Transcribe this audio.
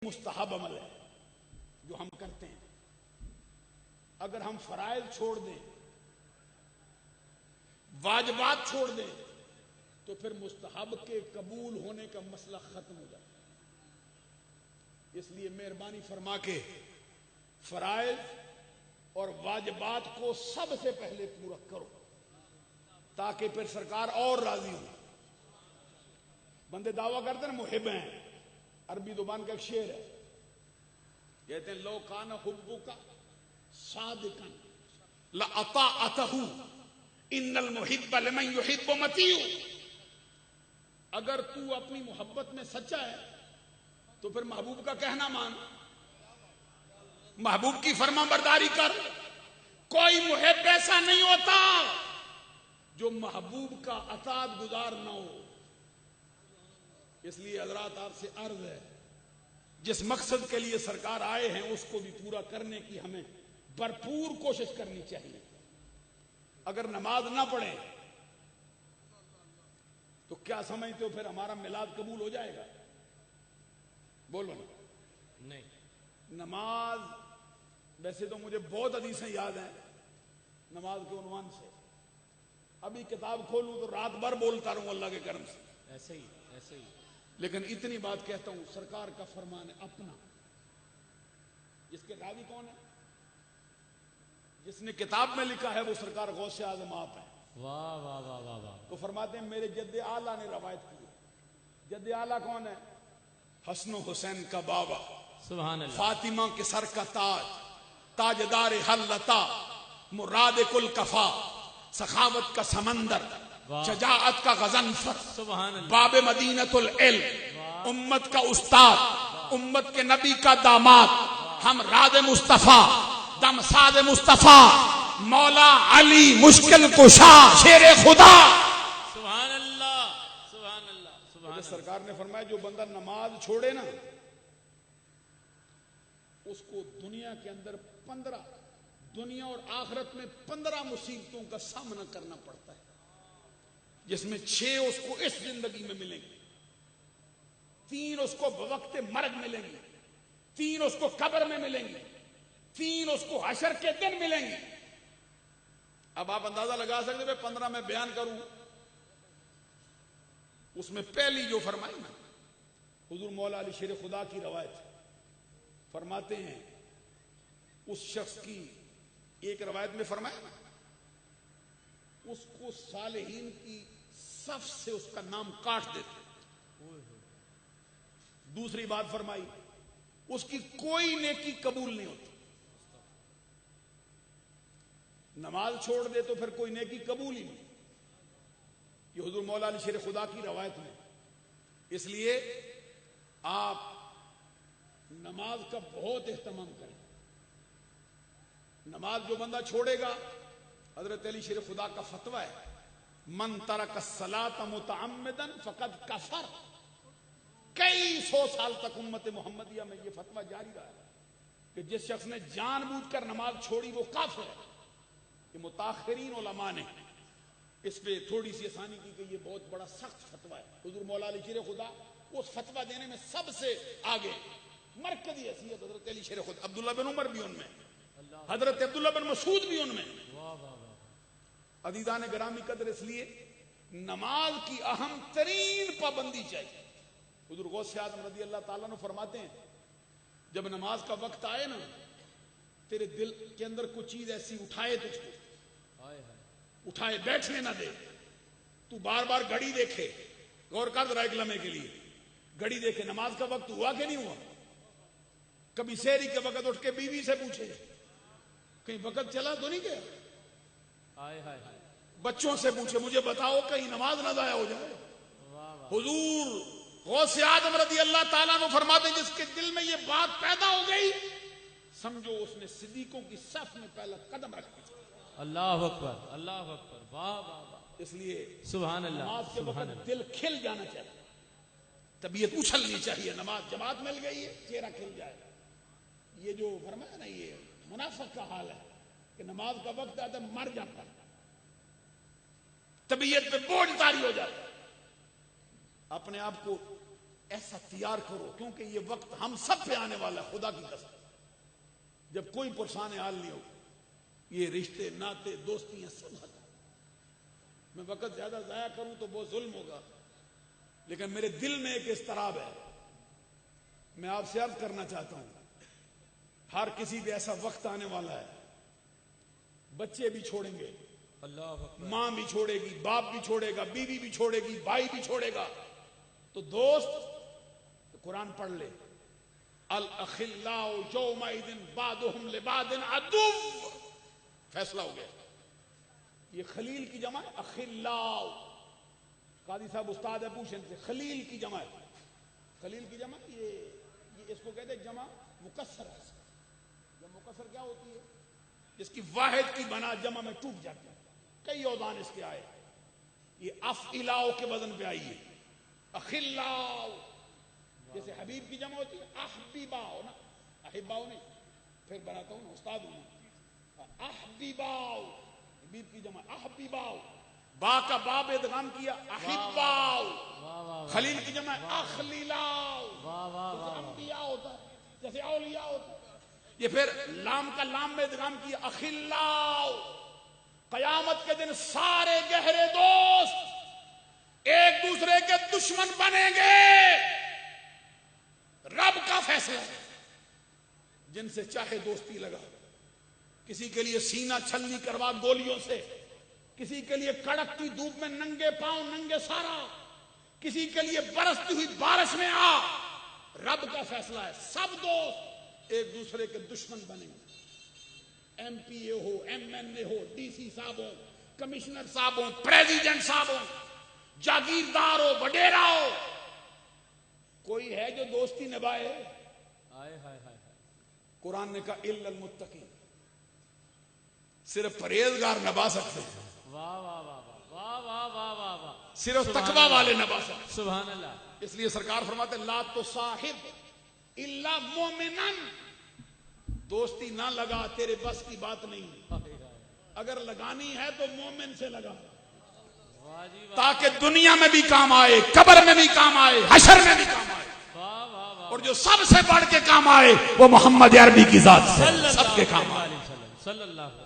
مستحب عمل ہے جو ہم کرتے ہیں. اگر ہم فرائض چھوڑ دیں، واجبات چھوڑ دیں، تو پھر مستحب کے قبول ہونے کا مسئلہ ختم ہو جاتا ہے. اس لیے مہربانی فرما کے فرائض اور واجبات کو سب سے پہلے پورا کرو تاکہ پھر سرکار اور راضی ہو. بندے دعویٰ کرتے ہیں نا محب ہیں، عربی زبان کا ایک شعر ہے، کہتے ہیں لو کان حبک صادقا لاطاعتہ ان المحب لمن یحب مطیع. اگر تو اپنی محبت میں سچا ہے تو پھر محبوب کا کہنا مان، محبوب کی فرما برداری کر. کوئی محب ایسا نہیں ہوتا جو محبوب کا اطاعت گزار نہ ہو. اس لیے حضرات آپ سے عرض ہے، جس مقصد کے لیے سرکار آئے ہیں اس کو بھی پورا کرنے کی ہمیں بھرپور کوشش کرنی چاہیے. اگر نماز نہ پڑھیں تو کیا سمجھتے ہو پھر ہمارا میلاد قبول ہو جائے گا؟ بولو نا. نہیں. نماز، ویسے تو مجھے بہت حدیثیں یاد ہیں نماز کے عنوان سے، ابھی کتاب کھولوں تو رات بھر بولتا رہوں اللہ کے کرم سے. ایسے ہی لیکن اتنی بات کہتا ہوں، سرکار کا فرمان ہے اپنا، جس کے راوی کون ہے؟ جس نے کتاب میں لکھا ہے وہ سرکار غوث اعظم آپ ہیں. واہ واہ واہ واہ واہ. تو فرماتے ہیں میرے جد اعلیٰ نے روایت کی ہے. جد اعلیٰ کون ہے؟ حسن و حسین کا بابا، سبحان اللہ، فاطمہ کے سر کا تاج، تاجدار حلتا، مراد کل کفا، سخاوت کا سمندر، شجاعت کا غضنفر، سبحان اللہ، باب مدینۃ العلم، امت کا استاد، امت کے نبی کا داماد، ہم راد مصطفیٰ، دم ساد مصطفیٰ، مولا علی مشکل کشا، شیر خدا. سبحان اللہ، سبحان اللہ، سبحان اللہ. سرکار نے فرمایا جو بندہ نماز چھوڑے نا اس کو دنیا کے اندر 15 دنیا اور آخرت میں 15 مصیبتوں کا سامنا کرنا پڑتا ہے، جس میں 6 اس کو اس زندگی میں ملیں گے، 3 اس کو بوقت مرگ ملیں گے، 3 اس کو قبر میں ملیں گے، 3 اس کو حشر کے دن ملیں گے. اب آپ اندازہ لگا سکتے ہیں 15 میں بیان کروں. اس میں پہلی جو فرمائی نا، حضور مولا علی شیر خدا کی روایت فرماتے ہیں اس شخص کی، ایک روایت میں فرمایا نا اس کو صالحین کی صف سے اس کا نام کاٹ دیتے. دوسری بات فرمائی اس کی کوئی نیکی قبول نہیں ہوتی. نماز چھوڑ دے تو پھر کوئی نیکی قبول ہی نہیں. یہ حضور مولا علی شیر خدا کی روایت میں. اس لیے آپ نماز کا بہت اہتمام کریں. نماز جو بندہ چھوڑے گا، حضرت علی شیر خدا کا فتویٰ ہے من ترک الصلاۃ متعمدا فقد کفر. کئی 100 سال تک امت محمدیہ میں یہ فتویٰ جاری رہا ہے کہ جس شخص نے جان بوجھ کر نماز چھوڑی وہ کافر ہے. کہ متاخرین علماء نے اس پہ تھوڑی سی آسانی کی کہ یہ بہت بڑا سخت فتویٰ ہے. حضور مولا علی شیر خدا اس فتویٰ دینے میں سب سے آگے، مرکزی حیثیت حضرت علی شیر خدا، عبداللہ بن عمر بھی ان میں، حضرت عبداللہ بن مسعود بھی ان میں. عزیزان گرامی قدر، اس لیے نماز کی اہم ترین پابندی چاہیے. حضور غوث اعظم رضی اللہ تعالیٰ نے فرماتے ہیں جب نماز کا وقت آئے نا، تیرے دل کے اندر کوئی چیز ایسی اٹھائے تجھ کو، اٹھائے بیٹھنے نہ دے، تو بار بار گھڑی دیکھے، غور کر ذرا ایک لمحے کے لیے، گھڑی دیکھے نماز کا وقت ہوا کہ نہیں ہوا. کبھی سحری کے وقت اٹھ کے بیوی سے پوچھے کہیں وقت چلا تو نہیں گیا. بچوں سے پوچھے مجھے بتاؤ کہیں نماز نہ ضائع ہو جائے. حضور غوث اعظم رضی اللہ تعالیٰ نے فرماتے جس کے دل میں یہ بات پیدا ہو گئی سمجھو اس نے صدیقوں کی صف میں پہلا قدم رکھ دیا. اللہ اکبر، اللہ اکبر، واہ واہ واہ. اس لیے سبحان اللہ، نماز کے وقت دل کھل جانا چاہیے، طبیعت اچھلنی چاہیے. نماز جماعت مل گئی ہے چہرہ کھل جائے. یہ جو فرمایا نا یہ منافق کا حال ہے کہ نماز کا وقت آتا ہے مر جاتا ہے، طبیعت پہ بوجھ طاری ہو جاتا ہے. اپنے آپ کو ایسا تیار کرو کیونکہ یہ وقت ہم سب پہ آنے والا ہے، خدا کی قسم، جب کوئی پرسان حال نہیں ہو، یہ رشتے ناتے دوستیاں سب ختم۔ میں وقت زیادہ ضائع کروں تو بہت ظلم ہوگا، لیکن میرے دل میں ایک اضطراب ہے، میں آپ سے عرض کرنا چاہتا ہوں، ہر کسی پہ ایسا وقت آنے والا ہے، بچے بھی چھوڑیں گے، اللہ اکبر، ماں بھی چھوڑے گی، باپ بھی چھوڑے گا، بیوی بھی چھوڑے گی، بھائی بھی چھوڑے گا، تو دوست قرآن پڑھ لے، الاخلاء یومئذ بعضهم لبعض عدو، فیصلہ ہو گیا۔ یہ خلیل کی جمع ہے، اخلاء، قاضی صاحب استاد ہے، پوچھیں سے خلیل کی جمع ہے، خلیل کی جمع یہ اس کو کہتے ہیں جمع مکسر ہے۔ جمع مکسر کیا ہوتی ہے؟ جس کی واحد کی بنا جمع میں ٹوٹ جاتی ہے، کئی اوزان اس کے آئے، یہ افعلاء کے وزن پہ آئی ہے، اخلاء، جیسے حبیب کی جمع ہوتی ہے احبیباؤ، نا احباؤ نہیں، پھر بناتا ہوں نا، استاد ہوں، احبیباؤ، حبیب کی جمع احبیباؤ، با کا باب ادغام کیا احباؤ، خلیل کی جمع اخلیلاؤ، جیسے انبیاء ہوتا ہے، جیسے اولیاء ہوتا ہے، یہ پھر لام کا لام میں ادغام کیا اخلاؤ۔ قیامت کے دن سارے گہرے دوست ایک دوسرے کے دشمن بنیں گے، رب کا فیصلہ ہے، جن سے چاہے دوستی لگا، کسی کے لیے سینہ چھلنی کروا گولیوں سے، کسی کے لیے کڑکتی دھوپ میں ننگے پاؤں ننگے سارا، کسی کے لیے برستی ہوئی بارش میں آ، رب کا فیصلہ ہے، سب دوست ایک دوسرے کے دشمن بنیں گے، ایم پی اے ہو، ایم این اے ہو، ڈی سی صاحب ہو، کمشنر صاحب ہو، پریزیڈنٹ صاحب ہو، جاگیردار ہو، وڈیرا ہو، کوئی ہے جو دوستی نبھائے؟ قرآن نے کہا الا المتقین، صرف پرہیزگار نبھا سکتے ہیں، واہ واہ واہ واہ واہ واہ واہ واہ، صرف تقوی والے نبھا سکتے ہیں۔ سبحان اللہ، اس لیے سرکار فرماتے لا تصاحب الا مومنا، دوستی نہ لگا، تیرے بس کی بات نہیں، اگر لگانی ہے تو مومن سے لگا، واہ جی واہ، تاکہ دنیا میں بھی کام آئے، قبر میں بھی کام آئے، حشر میں بھی کام آئے، واہ واہ واہ، اور جو سب سے بڑھ کے کام آئے وہ محمد عربی کی ذات سے سب کے کام آئے۔ صلی اللہ علیہ وسلم، صلی اللہ علیہ وسلم۔